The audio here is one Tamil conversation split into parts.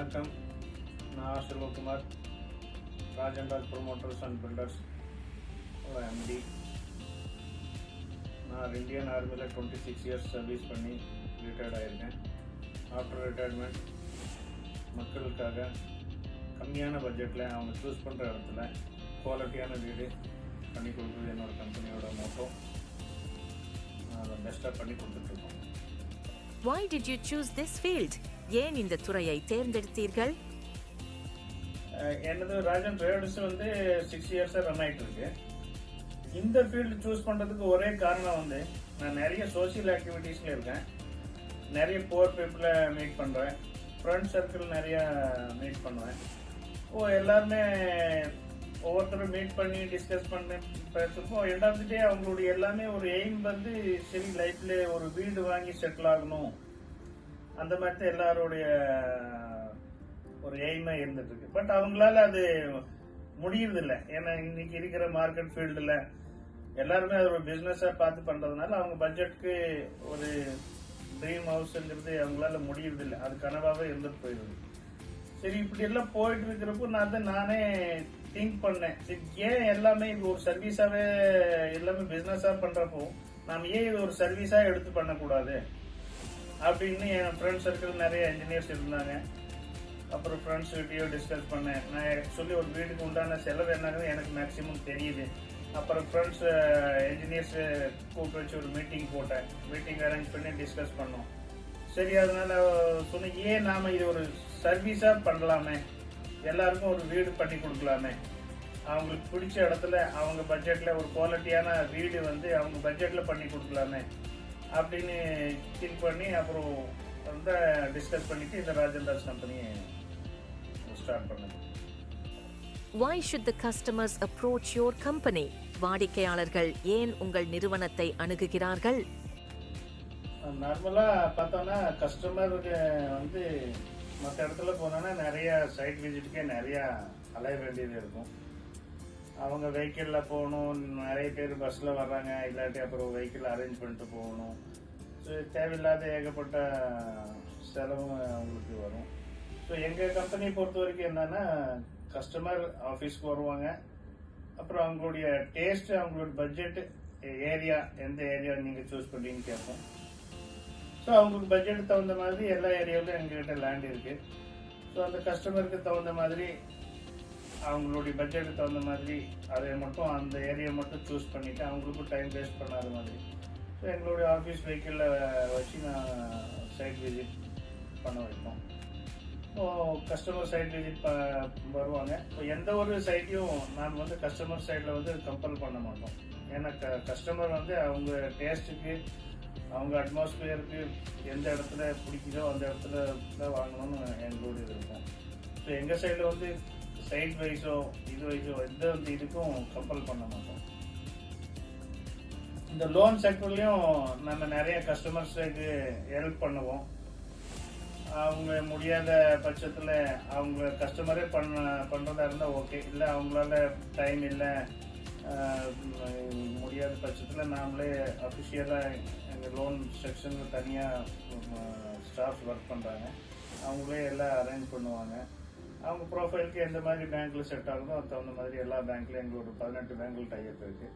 வணக்கம். நான் Selvakumar, Raj promoters and builders MD. நான் இந்தியன் ஆர்மியில் 26 இயர்ஸ் சர்வீஸ் பண்ணி ரிட்டையர்ட் ஆகியிருக்கேன். ஆஃப்டர் ரிட்டையர்மெண்ட் மக்களுக்காக கம்மியான பட்ஜெட்டில் அவங்க சூஸ் பண்ணுற இடத்துல குவாலிட்டியான வீடு பண்ணி கொடுக்குறது என்னோடய கம்பெனியோட மோட்டோ. அதை பெஸ்ட்டாக பண்ணி கொடுத்துட்ருக்கோம். Why did you choose this field? ஏன் இந்த துறையை தேர்ந்தெடுத்தீர்கள்? என்னது ராஜன் ட்ரேடர்ஸ் 6 இயர்ஸாக ரன் ஆகிட்டு இருக்கு. இந்த ஃபீல்டு சூஸ் பண்ணுறதுக்கு ஒரே காரணம் நான் நிறைய சோசியல் ஆக்டிவிட்டீஸில் இருக்கேன். நிறைய புவர் பீப்புளை மீட் பண்ணுறேன். ஃப்ரெண்ட் சர்க்கிள் நிறையா மீட் பண்ணுவேன். எல்லாருமே ஒவ்வொருத்தரும் மீட் பண்ணி டிஸ்கஸ் பண்ணி பேசுகிறப்போ எண்ட் ஆஃப் தி டே அவங்களுடைய எல்லாமே ஒரு எய்ம் சரி லைஃப்ல ஒரு வீடு வாங்கி செட்டில் ஆகணும், அந்த மாதிரி தான் எல்லாருடைய ஒரு எய்மே இருந்துட்டு இருக்கு. பட் அவங்களால அது முடியறதில்லை. ஏன்னா இன்னைக்கு இருக்கிற மார்க்கெட் ஃபீல்டில் எல்லாருமே அது ஒரு பிஸ்னஸாக பார்த்து பண்ணுறதுனால அவங்க பட்ஜெட்டுக்கு ஒரு ட்ரீம் ஹவுஸ்ங்கிறது அவங்களால முடியறதில்லை. அது கனவாகவே இருந்துட்டு போயிடுது. சரி, இப்படி எல்லாம் போயிட்டு இருக்கிறப்போ நானே திங்க் பண்ணேன், சரி ஏன் எல்லாமே இது ஒரு சர்வீஸாகவே எல்லாமே பிஸ்னஸாக பண்ணுறப்போ நாம் ஏன் இது ஒரு சர்வீஸாக எடுத்து பண்ணக்கூடாது அப்படின்னு என் ஃப்ரெண்ட் சர்க்கிள் நிறைய இன்ஜினியர்ஸ் இருந்தாங்க. அப்புறம் ஃப்ரெண்ட்ஸ் கிட்டேயோ டிஸ்கஸ் பண்ணேன். நான் ஆக்சுவலி ஒரு வீட்டுக்கு உண்டான செலவு என்னன்னு எனக்கு மேக்ஸிமம் தெரியுது. அப்புறம் ஃப்ரெண்ட்ஸ் இன்ஜினியர்ஸ் கூப்பிட்டு வச்சு ஒரு மீட்டிங் அரேஞ்ச் பண்ணி டிஸ்கஸ் பண்ணோம். சரி, அதனால சொன்னேன், ஏன் நாம் இது ஒரு சர்வீஸாக பண்ணலாமே, எல்லாருக்கும் ஒரு வீடு பண்ணி கொடுக்கலாமே, அவங்களுக்கு பிடிச்ச இடத்துல அவங்க பட்ஜெட்டில் ஒரு குவாலிட்டியான வீடு அவங்க பட்ஜெட்டில் பண்ணி கொடுக்கலாமே அப்படின்னு திங்க் பண்ணி அப்புறம் டிஸ்கஸ் பண்ணிட்டு இந்த ராஜன் கம்பெனியை ஸ்டார்ட் பண்ணது. Why should the customers approach your company? வாடிக்கையாளர்கள் ஏன் உங்கள் நிறுவனத்தை அணுகுகிறார்கள்? நார்மலாக பார்த்தோன்னா கஸ்டமருக்கு மற்ற இடத்துல போனோன்னா நிறைய சைட் விசிட்டுக்கே நிறையா அலைய வேண்டியது இருக்கும். அவங்க வெஹிக்கிளில் போகணும், நிறைய பேர் பஸ்ஸில் வர்றாங்க, இல்லாட்டி அப்புறம் வெஹிக்கிள் அரேஞ்ச் பண்ணிட்டு போகணும். ஸோ தேவையில்லாத ஏகப்பட்ட செலவு அவங்களுக்கு வரும். ஸோ எங்கள் கம்பெனியை பொறுத்த வரைக்கும் என்னன்னா, கஸ்டமர் ஆஃபீஸ்க்கு வருவாங்க, அப்புறம் அவங்களுடைய டேஸ்ட், அவங்களோட பட்ஜெட், ஏரியா எந்த ஏரியா நீங்கள் சூஸ் பண்ணுறீங்கன்னு கேட்போம். ஸோ அவங்களுக்கு பட்ஜெட்டுக்கு தகுந்த மாதிரி எல்லா ஏரியாவிலும் எங்ககிட்ட லேண்ட் இருக்குது. ஸோ அந்த கஸ்டமருக்கு தகுந்த மாதிரி அவங்களுடைய பட்ஜெட்டுக்கு தகுந்த மாதிரி அதை மட்டும் அந்த ஏரியா மட்டும் சூஸ் பண்ணிவிட்டு அவங்களுக்கும் டைம் வேஸ்ட் பண்ணாத மாதிரி ஸோ எங்களுடைய ஆஃபீஸ் வெஹிக்கிளில் வச்சு நான் சைட் விசிட் பண்ண வைப்போம். ஸோ கஸ்டமர் சைட் விசிட் வருவாங்க. ஸோ எந்த ஒரு சைட்டையும் நான் கஸ்டமர் சைடில் கம்பல் பண்ண மாட்டோம். ஏன்னா கஸ்டமர் அவங்க டேஸ்ட்டுக்கு, அவங்க அட்மாஸ்பியருக்கு எந்த இடத்துல பிடிக்குதோ அந்த இடத்துல தான் வாங்கணும்னு எங்களுடைய இருக்கும். ஸோ எங்கள் சைடில் சைட் வைஸோ இது வைஸோ எந்த இதுக்கும் கம்பல் பண்ண மாட்டோம். இந்த லோன் செக்டர்லையும் நம்ம நிறைய கஸ்டமர்ஸுக்கு ஹெல்ப் பண்ணுவோம். அவங்க முடியாத பட்சத்தில் அவங்க கஸ்டமரே பண்ணுறதா இருந்தால் ஓகே, இல்லை அவங்களால டைம் இல்லை முடியாத பட்சத்தில் நாமளே அஃபிஷியலாக எங்கள் லோன் செக்ஷனில் தனியாக ஸ்டாஃப்ஸ் ஒர்க் பண்ணுறாங்க, அவங்களே எல்லாம் அரேஞ்ச் பண்ணுவாங்க. அவங்க ப்ரொஃபைலுக்கு எந்த மாதிரி பேங்க்கில் செட் ஆகுதோ அது தகுந்த மாதிரி எல்லா பேங்க்லையும் எங்களோட 18 பேங்கில் டைப் இருக்குது.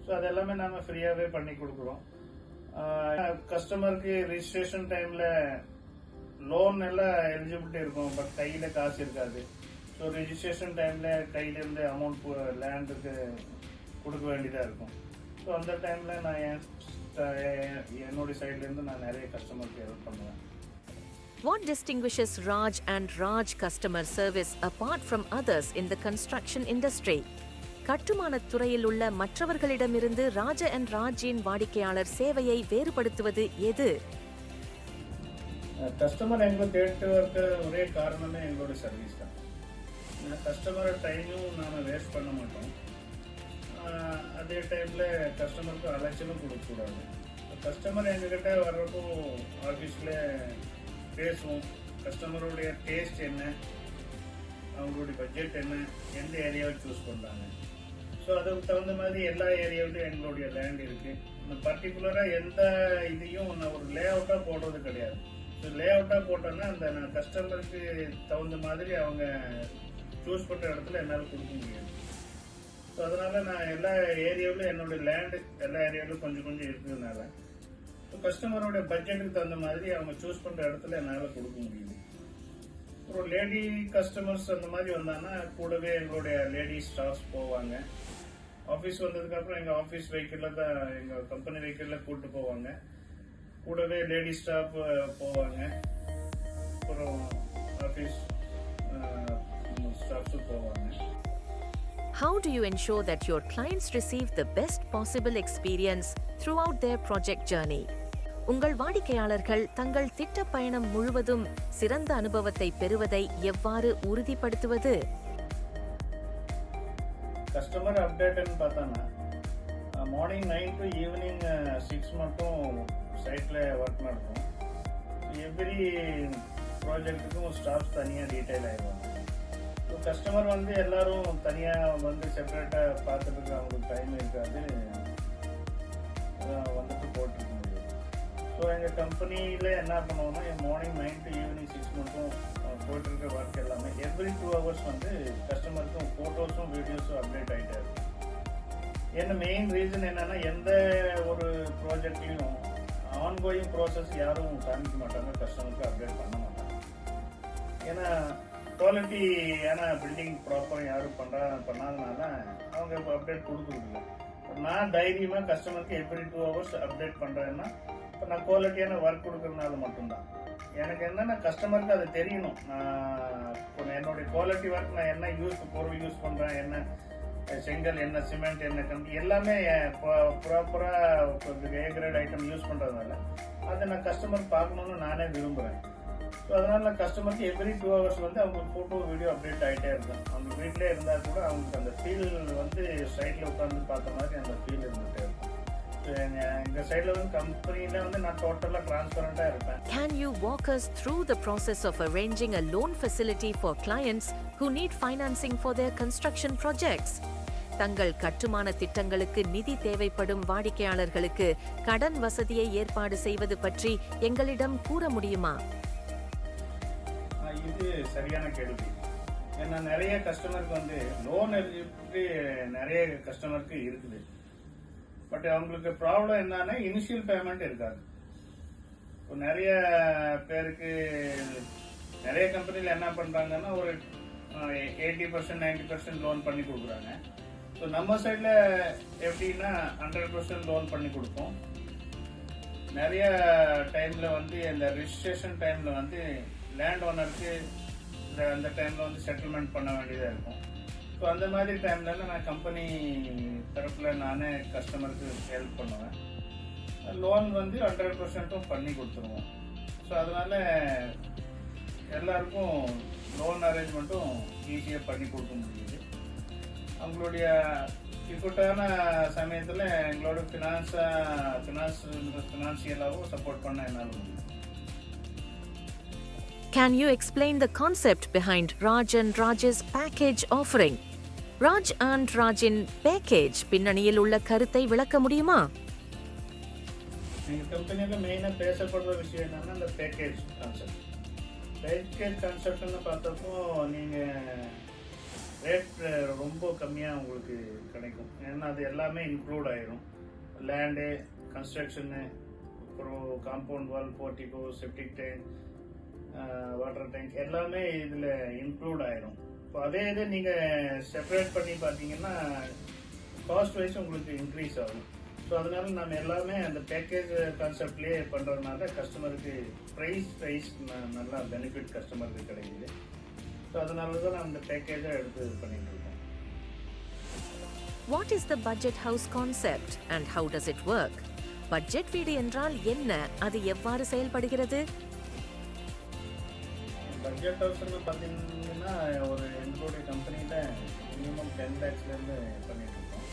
ஸோ அது எல்லாமே நாம் ஃப்ரீயாகவே பண்ணி கொடுக்குறோம். கஸ்டமருக்கு ரிஜிஸ்ட்ரேஷன் டைமில் லோன் எல்லாம் எலிஜிபிலிட்டி இருக்கும், பட் கையில் காசு இருக்காது. ஸோ ரிஜிஸ்ட்ரேஷன் டைமில் கையிலேருந்து அமௌண்ட் லேண்டுக்கு கொடுக்க வேண்டியதாக இருக்கும். ஸோ அந்த டைமில் நான் என்னுடைய சைட்லேருந்து நான் நிறைய கஸ்டமருக்கு ஹெல்ப் பண்ணுவேன். What distinguishes Raj and Raj customer service apart from others in the construction industry? கட்டுமானத் துறையில் உள்ள மற்றவர்களிடமிருந்து ராஜ அண்ட் ராஜின் வாடிக்கையாளர் சேவையை வேறுபடுத்துவது எது? கஸ்டமர் எங்களுக்கு கேட்டு இருக்க ஒரே காரணமே எங்களோட சர்வீஸ் தான். கஸ்டமரை டைமும் நாம் வேஸ்ட் பண்ண மாட்டோம். அதே டைமில் கஸ்டமருக்கு அலைச்சலும் கொடுக்கக்கூடாது. கஸ்டமர் எங்ககிட்ட வர்றப்போ ஆஃபீஸில் பேசுவோம். கஸ்டமருடைய டேஸ்ட் என்ன, அவங்களுடைய பட்ஜெட் என்ன, எந்த ஏரியாவை சூஸ் பண்ணுறாங்க. ஸோ அதுக்கு தகுந்த மாதிரி எல்லா ஏரியாவிலையும் எங்களுடைய லேண்ட் இருக்குது. பர்டிகுலராக எந்த இதையும் நான் ஒரு லே அவுட்டாக போடுறது கிடையாது. ஸோ லே அவுட்டாக போட்டோன்னா அந்த நான் கஸ்டமருக்கு தகுந்த மாதிரி அவங்க சூஸ் பண்ணுற இடத்துல என்னால் கொடுக்க முடியாது. ஸோ அதனால் நான் எல்லா ஏரியாவிலும் என்னுடைய லேண்டு எல்லா ஏரியாவிலும் கொஞ்சம் கொஞ்சம் இருக்கிறதுனால ஸோ கஸ்டமரோட பட்ஜெட்டுக்கு தகுந்த மாதிரி அவங்க சூஸ் பண்ணுற இடத்துல என்னால் கொடுக்க முடியுது. ஒரு லேடி கஸ்டமர்ஸ் அந்த மாதிரி வந்தாங்கன்னா கூடவே எங்களுடைய லேடி ஸ்டாஃப்ஸ் போவாங்க. ஆஃபீஸ் வந்ததுக்கப்புறம் எங்கள் ஆஃபீஸ் வெஹிக்கிளில் தான் எங்கள் கம்பெனி வெஹிக்கிளில் கூப்பிட்டு போவாங்க. கூடவே லேடி ஸ்டாஃப் போவாங்க. அப்புறம் ஆஃபீஸ் ஸ்டாஃப்ஸும் போவாங்க. How do you ensure that your clients receive the best possible experience throughout their project journey? உங்கள் வாடிக்கையாளர்கள் தங்கள் திட்ட பயணம் முழுவதும் சிறந்த அனுபவத்தை பெறுவதை எவ்வாறு உறுதிப்படுத்துவது? கஸ்டமர் அப்டேட்னு பார்த்தானா மார்னிங் 9 to ஈவினிங் 6 மட்டும் சைட்டில் ஒர்க் நடக்கும். எவ்ரி ப்ராஜெக்ட்டுக்கும் ஸ்டாஃப்ஸ் தனியாக டீட்டெயில் ஆகிடுவாங்க. ஸோ கஸ்டமர் வந்து எல்லாரும் தனியாக வந்து செப்பரேட்டாக பார்த்துட்டு அவங்களுக்கு டைம் இருக்காது, வந்துட்டு போட்டுருக்க முடியும். ஸோ எங்கள் கம்பெனியில் என்ன பண்ணுவோம்னா மார்னிங் 9 to ஈவினிங் 6 மட்டும் போயிட்டுருக்க ஒர்க் எல்லாமே எவ்ரி 2 hours வந்து கஸ்டமருக்கும் ஃபோட்டோஸும் வீடியோஸும் அப்டேட் ஆகிட்டே இருக்கும். ஏன்னா மெயின் ரீசன் என்னென்னா எந்த ஒரு ப்ராஜெக்ட்லையும் ஆன்கோயிங் ப்ராசஸ் யாரும் காமிக்க மாட்டாங்க, கஸ்டமருக்கு அப்டேட் பண்ண மாட்டாங்க. ஏன்னா குவாலிட்டியான பில்டிங் ப்ராப்பராக யாரும் பண்ணாதனால அவங்க அப்டேட் கொடுக்குறதில்ல. நான் தைரியமாக கஸ்டமருக்கு எவ்ரி 2 hours அப்டேட் பண்ணுறேன்னா இப்போ நான் குவாலிட்டியான ஒர்க் கொடுக்குறதுனால மட்டும்தான். எனக்கு என்னென்னா கஸ்டமருக்கு அது தெரியணும். நான் இப்போ என்னுடைய குவாலிட்டி ஒர்க் நான் என்ன பொருள் யூஸ் பண்ணுறேன், என்ன செங்கல், என்ன சிமெண்ட், என்ன கம்பி எல்லாமே ப்ராப்பராக ஏ கிரேட் ஐட்டம் யூஸ் பண்ணுறதுனால அதை நான் கஸ்டமர் பார்க்கணுன்னு நானே விரும்புகிறேன். ஸோ அதனால் நான் கஸ்டமருக்கு எவ்ரி 2 hours வந்து அவங்களுக்கு ஃபோட்டோ வீடியோ அப்டேட் ஆகிட்டே இருக்கும். அவங்க வீட்டிலே இருந்தால் கூட அவங்களுக்கு அந்த ஃபீல் வந்து சைட்டில் உட்காந்து பார்த்த மாதிரி அந்த ஃபீல் இருந்துகிட்டே இருக்கும். ஸோ எங்கள் சைடில் வந்து கம்பெனியில் வந்து நான் டோட்டலாக டிரான்ஸ்பரண்ட்டாக இருப்பேன். Can you walk us through the process of arranging a loan facility for clients who need financing for their construction projects? தங்கள் கட்டுமான திட்டங்களுக்கு நிதி தேவைப்படும் வாடிக்கையாளர்களுக்கு கடன் வசதியை ஏற்பாடு செய்வது பற்றி எங்களிடம் கூற முடியுமா? இது சரியான கேள்வி. ஏன்னா நிறைய கஸ்டமருக்கு வந்து லோன் எலிஜிபிலிட்டி நிறைய கஸ்டமருக்கு இருக்குது. பட் அவங்களுக்கு ப்ராப்ளம் என்னன்னா இனிஷியல் பேமெண்ட் இருக்காது. இப்போ நிறைய பேருக்கு நிறைய கம்பெனியில் என்ன பண்ணுறாங்கன்னா ஒரு 80% 90% லோன் பண்ணி கொடுக்குறாங்க. ஸோ நம்ம சைடில் எப்படின்னா 100% லோன் பண்ணி கொடுப்போம். நிறைய டைமில் வந்து இந்த ரிஜிஸ்ட்ரேஷன் டைமில் வந்து லேண்ட் ஓனருக்கு அந்த டைமில் வந்து செட்டில்மெண்ட் பண்ண வேண்டியதாக இருக்கும். ஸோ அந்த மாதிரி டைம்லலாம் நான் கம்பெனி தரப்பில் நானே கஸ்டமருக்கு ஹெல்ப் பண்ணுவேன். லோன் வந்து 100% பண்ணி கொடுத்துருவோம். ஸோ அதனால் எல்லாருக்கும் லோன் அரேஞ்ச்மெண்ட்டும் ஈஸியாக பண்ணி கொடுக்க முடியுது. அவங்களுடைய இக்கட்டான சமயத்தில் எங்களோட ஃபினான்சியலாகவும் சப்போர்ட் பண்ண என்னால் முடியும். Can you explain the concept behind Raj and Raj's package offering? Raj and Rajin package பின்னணியில் உள்ள கருத்தை விளக்க முடியுமா? எங்கள் கம்பெனியில் மெயினாக பேசப்படுற விஷயம் என்னன்னா இந்த பேக்கேஜ் கான்செப்ட். பேக்கேஜ் கான்செப்ட்னு பார்த்தப்போ நீங்கள் ரேட் ரொம்ப கம்மியாக உங்களுக்கு கிடைக்கும். ஏன்னா அது எல்லாமே இன்க்ளூட் ஆயிரும். லேண்டு, கன்ஸ்ட்ரக்ஷனு, அப்புறம் compound wall, portico, septic tank, water tank எல்லாமே இதில் இன்க்ளூட் ஆயிரும். இப்போ அதே இது நீங்கள் செப்பரேட் பண்ணி பார்த்தீங்கன்னா காஸ்ட் வைஸ் உங்களுக்கு இன்க்ரீஸ் ஆகும். ஸோ அதனால நம்ம எல்லாமே அந்த பேக்கேஜ் கான்செப்ட்லேயே பண்ணுறதுனால கஸ்டமருக்கு ப்ரைஸ் வைஸ் நல்லா பெனிஃபிட் கஸ்டமருக்கு கிடைக்குது. ஸோ அதனால தான் நம்ம இந்த பேக்கேஜாக எடுத்து பண்ணிட்டு இருக்கோம். What is the budget house concept and how does it work? Budget வீடு என்றால் என்ன, அது எவ்வாறு செயல்படுகிறது? பட்ஜெட் ஹவுஸ்ன்னு பார்த்தீங்கன்னா ஒரு எங்களுடைய கம்பெனியில் மினிமம் 10 lakhsலேருந்து பண்ணிட்டு இருக்கோம்.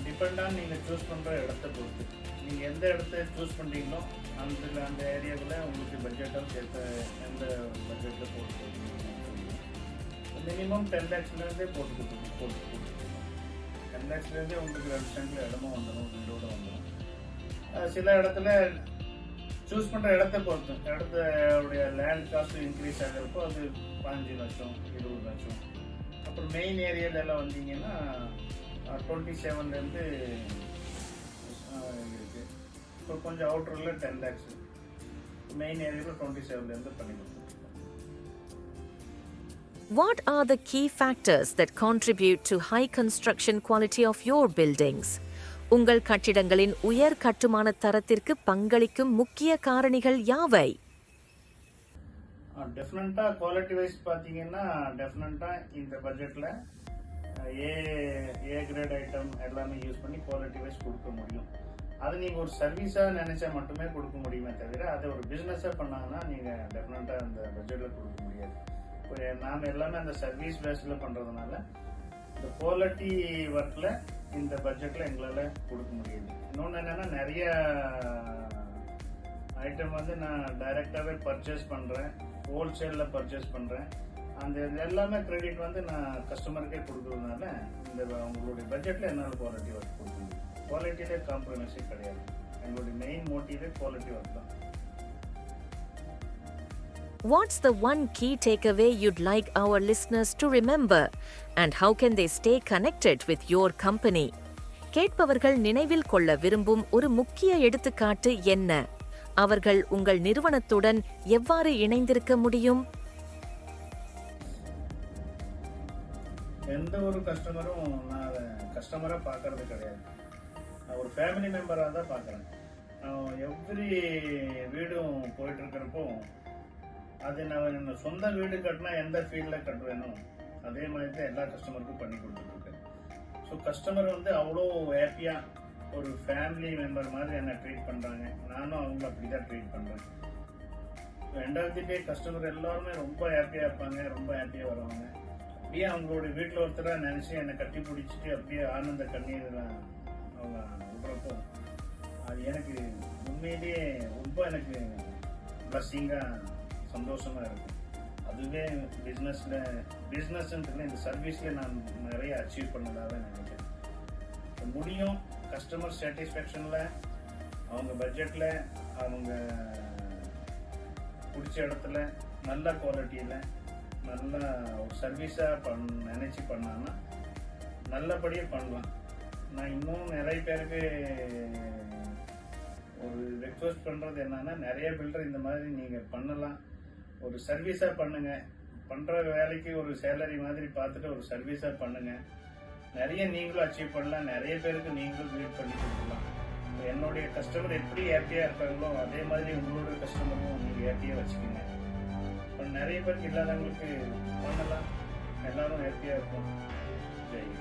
டிபெண்டாக நீங்கள் சூஸ் பண்ணுற இடத்த பொறுத்து நீங்கள் எந்த இடத்த சூஸ் பண்ணுறீங்களோ அந்த ஏரியாவில் உங்களுக்கு பட்ஜெட் ஹவுஸ் எந்த பட்ஜெட்டில் போட்டு மினிமம் 10 lakhsலேருந்தே போட்டு கொடுத்துருக்கோம். 10 lakhsலேருந்தே உங்களுக்கு 2 சென்டில் இடமும் வந்துடும், வீடோடு வந்துடும். சில இடத்துல சூஸ் பண்ணுற இடத்த பொறுத்து, இடத்தோடைய லேண்ட் காஸ்ட் இன்க்ரீஸ் ஆகிறப்போ அது 15 லட்சம் 20 லட்சம். அப்புறம் மெயின் ஏரியாலெல்லாம் வந்தீங்கன்னா 27லேருந்து இருக்குது. இப்போ கொஞ்சம் அவுட்டரில் 10 lakhs, மெயின் ஏரியாவில் 27லேருந்து பண்ணி கொடுத்துருக்கோம். What are the key factors that contribute to high construction quality of your buildings? உங்கள் கட்டிடங்களின் உயர் கட்டுமான தரத்திற்கு பங்களிக்கும் முக்கிய காரணிகள் யாவை? டெஃபினட்டாக குவாலிட்டி வைஸ் பார்த்தீங்கன்னா டெஃபினட்டாக இந்த பட்ஜெட்டில் ஏ கிரேட் ஐட்டம் எல்லாமே யூஸ் பண்ணி குவாலிட்டி வைஸ் கொடுக்க முடியும். அது நீங்கள் ஒரு சர்வீஸாக நினச்சா மட்டுமே கொடுக்க முடியுமே தவிர அதை ஒரு பிஸ்னஸாக பண்ணாங்கன்னா நீங்கள் டெஃபினட்டாக அந்த பட்ஜெட்டில் கொடுக்க முடியாது. இப்போ நாம் எல்லாமே அந்த சர்வீஸ் பேஸில் பண்ணுறதுனால இந்த குவாலிட்டி ஒர்க்கில் இந்த பட்ஜெட்டில் எங்களால் கொடுக்க முடியுது. இன்னொன்று என்னென்னா நிறைய ஐட்டம் வந்து நான் டைரெக்டாகவே பர்ச்சேஸ் பண்ணுறேன், ஹோல்சேலில் பர்ச்சேஸ் பண்ணுறேன். அந்த எல்லாமே கிரெடிட் வந்து நான் கஸ்டமருக்கே கொடுக்குறதுனால இந்த அவங்களுடைய பட்ஜெட்டில் என்னால் குவாலிட்டி ஒர்க் கொடுக்க முடியும். குவாலிட்டியிலே காம்ப்ரமைஸே கிடையாது. எங்களுடைய மெயின் மோட்டிவே குவாலிட்டி ஒர்க் தான். What's the one key takeaway you'd like our listeners to remember? And how can they stay connected with your company? கேட்பவர்கள் நினைவில் கொள்ள விரும்பும் ஒரு முக்கிய எடுத்துக்காட்டு என்ன? அவர்கள் உங்கள் நிறுவனத்துடன் எவ்வாறு இணைந்திருக்க முடியும்? எந்த ஒரு கஸ்டமரும் நான் கஸ்டமராக பார்க்கறது கிடையாது. நான் ஒரு ஃபேமிலி மெம்பராக தான் பார்க்குறேன். நான் எவ்ரி வீடும் போயிட்டு இருக்கிறப்போ அது நான் சொந்த வீடு கட்டினா எந்த ஃபீல்டில் கட்டுவேனோ அதே மாதிரி தான் எல்லா கஸ்டமருக்கும் பண்ணி கொடுத்துட்ருக்கேன். ஸோ கஸ்டமர் வந்து அவ்வளோ ஹாப்பியாக ஒரு ஃபேமிலி மெம்பர் மாதிரி என்னை ட்ரீட் பண்ணுறாங்க. நானும் அவங்கள அப்படி தான் ட்ரீட் பண்ணுறேன். End of the day customer எல்லாருமே ரொம்ப ஹாப்பியாக இருப்பாங்க, ரொம்ப ஹாப்பியாக வருவாங்க. அப்படியே அவங்களோட வீட்டில் ஒருத்தராக நினச்சி என்னை கட்டி பிடிச்சிட்டு அப்படியே ஆனந்த கண்ணீர் அவங்க விடுறப்போ அது எனக்கு உண்மையிலேயே ரொம்ப எனக்கு பிளஸ்ஸிங்காக சந்தோஷமாக இருக்கும். அதுவே பிஸ்னஸ்ன்றதுல இந்த சர்வீஸில் நான் நிறைய அச்சீவ் பண்ணதாக நினைக்கிறேன். முடியும் கஸ்டமர் சாட்டிஸ்ஃபேக்ஷனில் அவங்க பட்ஜெட்டில் அவங்க பிடிச்ச இடத்துல நல்ல குவாலிட்டியில் நல்ல ஒரு சர்வீஸாக நினச்சி பண்ணாங்கன்னா நல்லபடியாக பண்ணலாம். நான் இன்னும் நிறைய பேருக்கு ஒரு ரெக்வஸ்ட் பண்ணுறது என்னன்னா, நிறைய பில்டர் இந்த மாதிரி நீங்கள் பண்ணலாம், ஒரு சர்வீஸாக பண்ணுங்கள். பண்ணுற வேலைக்கு ஒரு சேலரி மாதிரி பார்த்துட்டு ஒரு சர்வீஸாக பண்ணுங்கள். நிறைய நீங்களும் அச்சீவ் பண்ணலாம், நிறைய பேருக்கு நீங்களும் லீட் பண்ணி கொடுக்கலாம். என்னுடைய கஸ்டமர் எப்படி ஹாப்பியாக இருக்காங்களோ அதே மாதிரி உங்களோட கஸ்டமரும் நீங்கள் ஹாப்பியாக வச்சுக்கோங்க. இப்போ நிறைய பேருக்கு இல்லாதவங்களுக்கு பண்ணலாம், எல்லாரும் ஹாப்பியாக இருக்கும். ஜெய்.